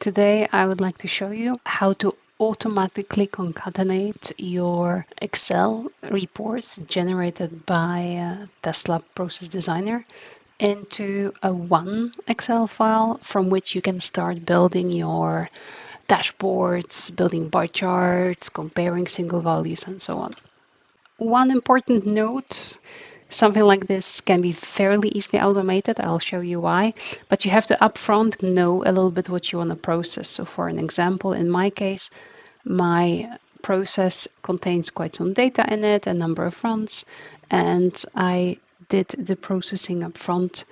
Today I would like to show you how to automatically concatenate your Excel reports generated by Testlab Process Designer into a one Excel file from which you can start building your dashboards, building bar charts, comparing single values, and so on. One important note, something like this can be fairly easily automated. I'll show you why, but you have to upfront know a little bit what you want to process. So for an example, in my case, my process contains quite some data in it, a number of runs, and I did the processing upfront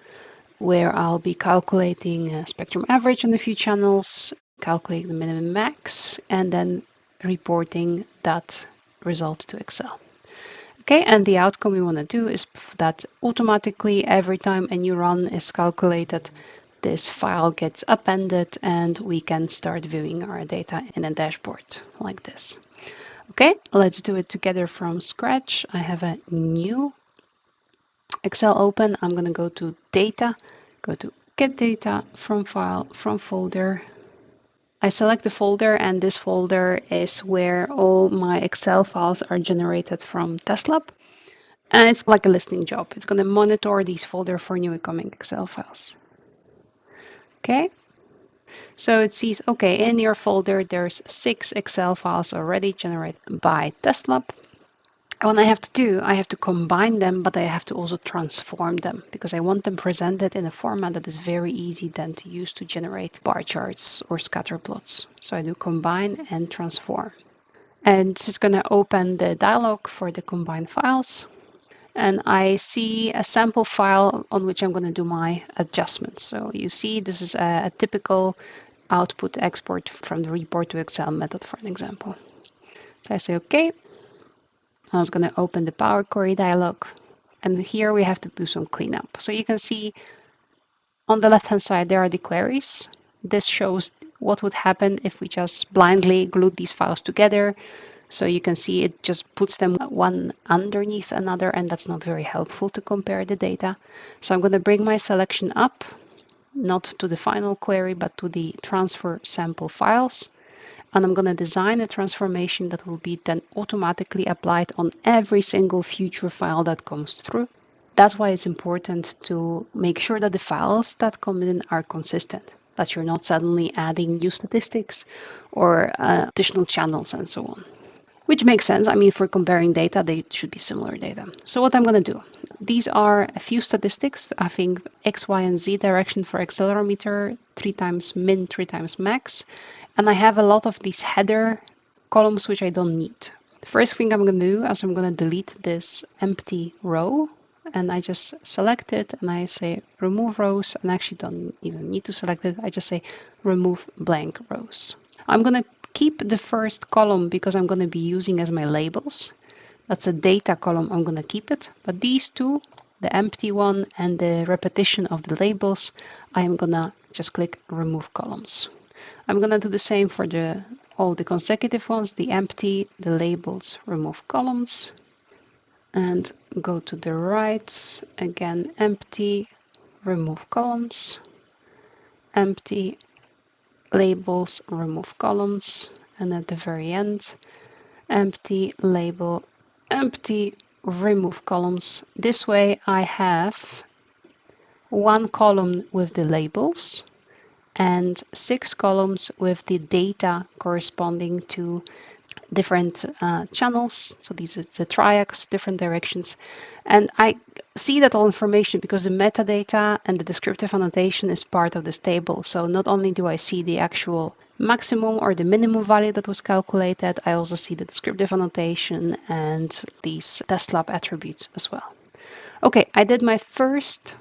where I'll be calculating a spectrum average on a few channels, calculating the minimum max, and then reporting that result to Excel. Okay, and the outcome we want to do is that automatically every time a new run is calculated, this file gets appended and we can start viewing our data in a dashboard like this. Okay, let's do it together from scratch. I have a new Excel open. I'm going to go to Data, go to Get Data, from File, from Folder. I select the folder, and this folder is where all my Excel files are generated from Testlab. And it's like a listing job. It's going to monitor these folders for new incoming Excel files. Okay. So it sees, okay, in your folder, there's 6 Excel files already generated by Testlab. What I have to do, I have to combine them, but I have to also transform them because I want them presented in a format that is very easy then to use to generate bar charts or scatter plots. So I do combine and transform. And this is going to open the dialog for the combined files. And I see a sample file on which I'm going to do my adjustments. So you see this is a typical output export from the report to Excel method, for an example. So I say, okay. I was going to open the Power Query dialog. And here we have to do some cleanup. So you can see on the left-hand side, there are the queries. This shows what would happen if we just blindly glued these files together. So you can see it just puts them one underneath another, and that's not very helpful to compare the data. So I'm going to bring my selection up, not to the final query, but to the transfer sample files. And I'm going to design a transformation that will be then automatically applied on every single future file that comes through. That's why it's important to make sure that the files that come in are consistent, that you're not suddenly adding new statistics or additional channels and so on. Which makes sense. I mean, for comparing data, they should be similar data. So what I'm going to do, these are a few statistics. I think X, Y, and Z direction for accelerometer, 3 times min, 3 times max. And I have a lot of these header columns, which I don't need. The first thing I'm going to do is I'm going to delete this empty row. And I just select it and I say remove rows. And I actually don't even need to select it. I just say remove blank rows. I'm going to keep the first column because I'm going to be using as my labels. That's a data column. I'm going to keep it. But these two, the empty one and the repetition of the labels, I'm going to just click remove columns. I'm going to do the same for all the consecutive ones, the empty, the labels, remove columns. And go to the right, again, empty, remove columns, empty, labels, remove columns, and at the very end, empty, label, empty, remove columns. This way I have one column with the labels and 6 columns with the data corresponding to different channels. So these are the triacs, different directions. And I see that all information because the metadata and the descriptive annotation is part of this table. So not only do I see the actual maximum or the minimum value that was calculated, I also see the descriptive annotation and these Testlab attributes as well. Okay, I did my first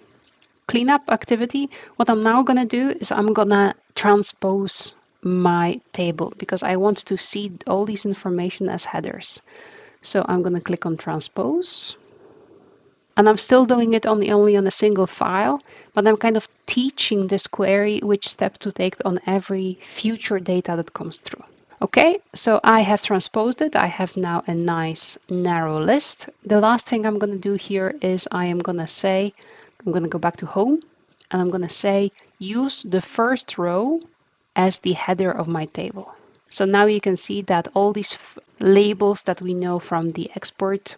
cleanup activity. What I'm now going to do is I'm going to transpose my table because I want to see all these information as headers. So I'm going to click on transpose. And I'm still doing it only on a single file, but I'm kind of teaching this query which step to take on every future data that comes through. Okay, so I have transposed it. I have now a nice narrow list. The last thing I'm going to do here is I'm going to go back to home and I'm going to say use the first row as the header of my table. So now you can see that all these labels that we know from the export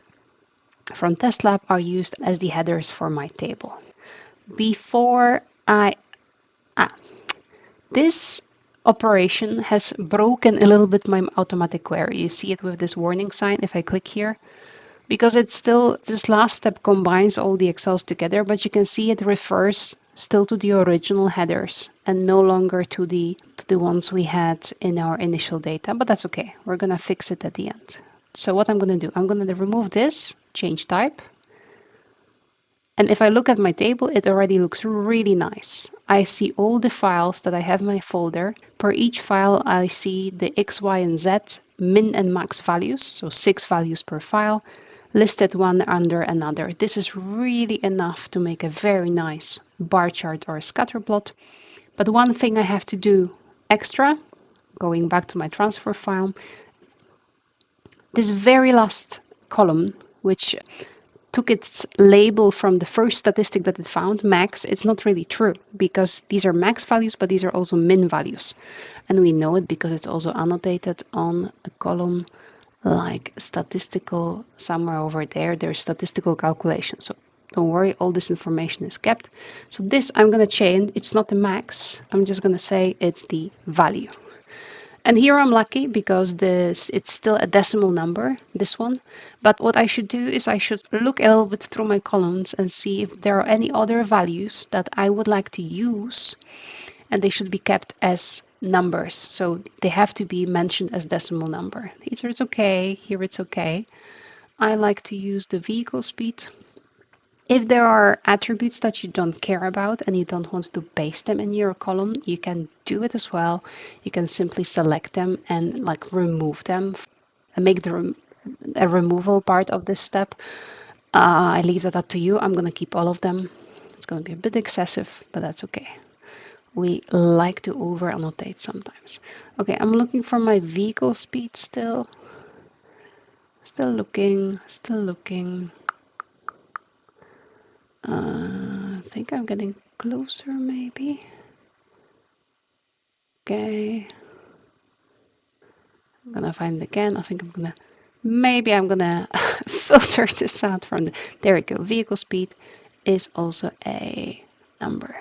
from Testlab are used as the headers for my table. Before this operation has broken a little bit my automatic query. You see it with this warning sign if I click here, because it's still, this last step combines all the Excels together, but you can see it refers still to the original headers and no longer to the ones we had in our initial data, but that's okay. We're going to fix it at the end. So what I'm going to do, I'm going to remove this, change type. And if I look at my table, it already looks really nice. I see all the files that I have in my folder. Per each file, I see the X, Y, and Z min and max values, so 6 values per file, listed one under another. This is really enough to make a very nice bar chart or a scatter plot. But one thing I have to do extra, going back to my transfer file, this very last column, which took its label from the first statistic that it found, max, it's not really true because these are max values, but these are also min values. And we know it because it's also annotated on a column like statistical, somewhere over there, there's statistical calculation. So don't worry, all this information is kept. So this I'm going to change. It's not the max. I'm just going to say it's the value. And here I'm lucky because it's still a decimal number, this one. But what I should do is I should look a little bit through my columns and see if there are any other values that I would like to use, and they should be kept as numbers. So they have to be mentioned as decimal number. Here it's okay, here it's okay. I like to use the vehicle speed. If there are attributes that you don't care about and you don't want to paste them in your column, you can do it as well. You can simply select them and like remove them and make a removal part of this step. I leave that up to you. I'm going to keep all of them. It's going to be a bit excessive, but that's okay. We like to over annotate sometimes. Okay, I'm looking for my vehicle speed still. Still looking. I think I'm getting closer, maybe. Okay. I'm gonna find it again. I think maybe I'm gonna filter this out from there we go. Vehicle speed is also a number.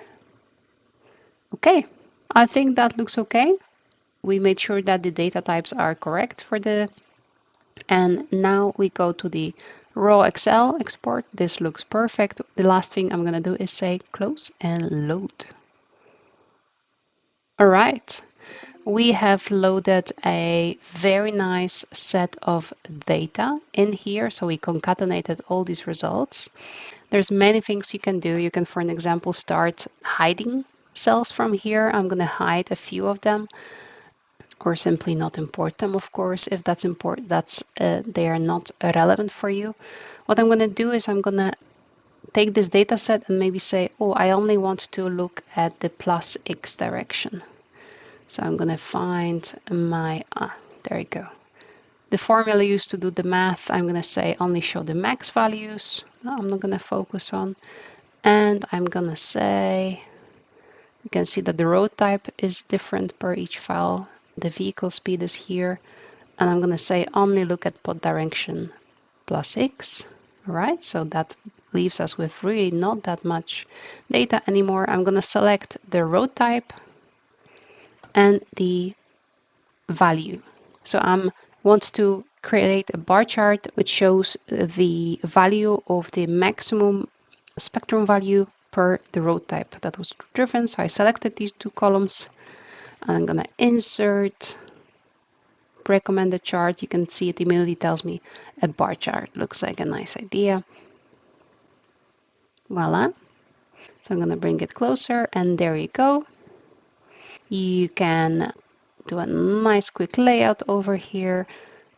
Okay, I think that looks okay. We made sure that the data types are correct for and now we go to the raw Excel export. This looks perfect. The last thing I'm going to do is say close and load. All right. We have loaded a very nice set of data in here. So we concatenated all these results. There's many things you can do. You can, for an example, start hiding cells from here. I'm going to hide a few of them, or simply not import them, of course. If that's important, they are not relevant for you. What I'm going to do is I'm going to take this data set and maybe say, oh, I only want to look at the plus X direction. So I'm going to find my, there you go. The formula used to do the math, I'm going to say only show the max values. I'm not going to focus on. And I'm going to say, you can see that the road type is different per each file. The vehicle speed is here, and I'm going to say only look at pod direction plus X. All right, so that leaves us with really not that much data anymore. I'm going to select the road type and the value. So I want to create a bar chart which shows the value of the maximum spectrum value per the road type that was driven. So I selected these two columns. I'm going to insert recommended chart. You can see it immediately tells me a bar chart. Looks like a nice idea. Voila. So I'm going to bring it closer and there you go. You can do a nice quick layout over here.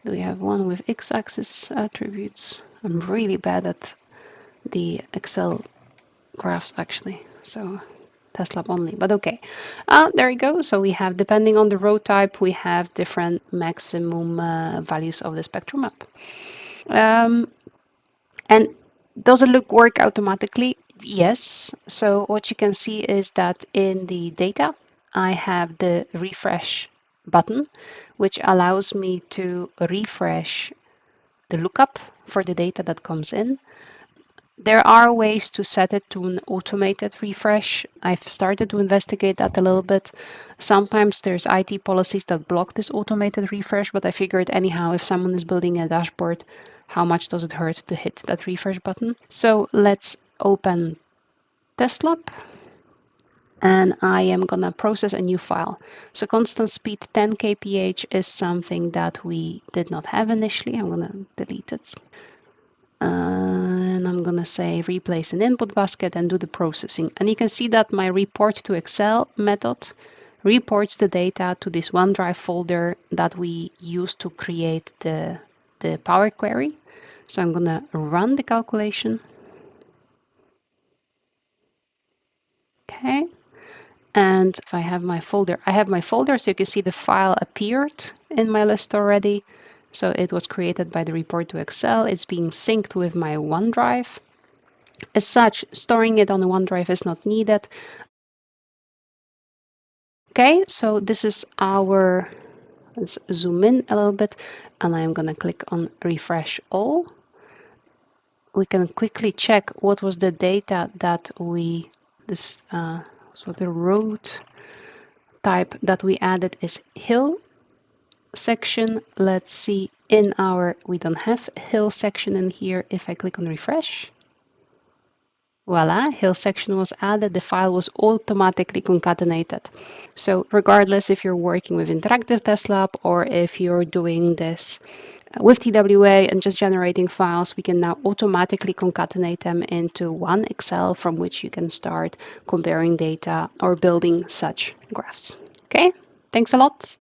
Do we have one with x-axis attributes? I'm really bad at the Excel graphs actually. So Testlab only, but okay. There you go. So we have, depending on the row type, we have different maximum values of the spectrum map. And does it work automatically? Yes. So what you can see is that in the data, I have the refresh button, which allows me to refresh the lookup for the data that comes in. There are ways to set it to an automated refresh. I've started to investigate that a little bit. Sometimes there's IT policies that block this automated refresh, but I figured anyhow, if someone is building a dashboard, how much does it hurt to hit that refresh button? So let's open Testlab, and I am gonna process a new file. So constant speed 10 kph is something that we did not have initially. I'm gonna delete it. And I'm gonna say replace an input basket and do the processing. And you can see that my report to Excel method reports the data to this OneDrive folder that we used to create the Power Query. So I'm gonna run the calculation. Okay. And if I have my folder, so you can see the file appeared in my list already. So it was created by the report to Excel. It's being synced with my OneDrive. As such, storing it on the OneDrive is not needed. Okay, so this is our, let's zoom in a little bit, and I'm gonna click on refresh all. We can quickly check what was the data that we, so the road type that we added is hill section. Let's see, in our, we don't have hill section in here. If I click on refresh, voila, hill section was added. The file was automatically concatenated. So regardless if you're working with interactive test lab or if you're doing this with TWA and just generating files, we can now automatically concatenate them into one Excel from which you can start comparing data or building such graphs. Okay, thanks a lot.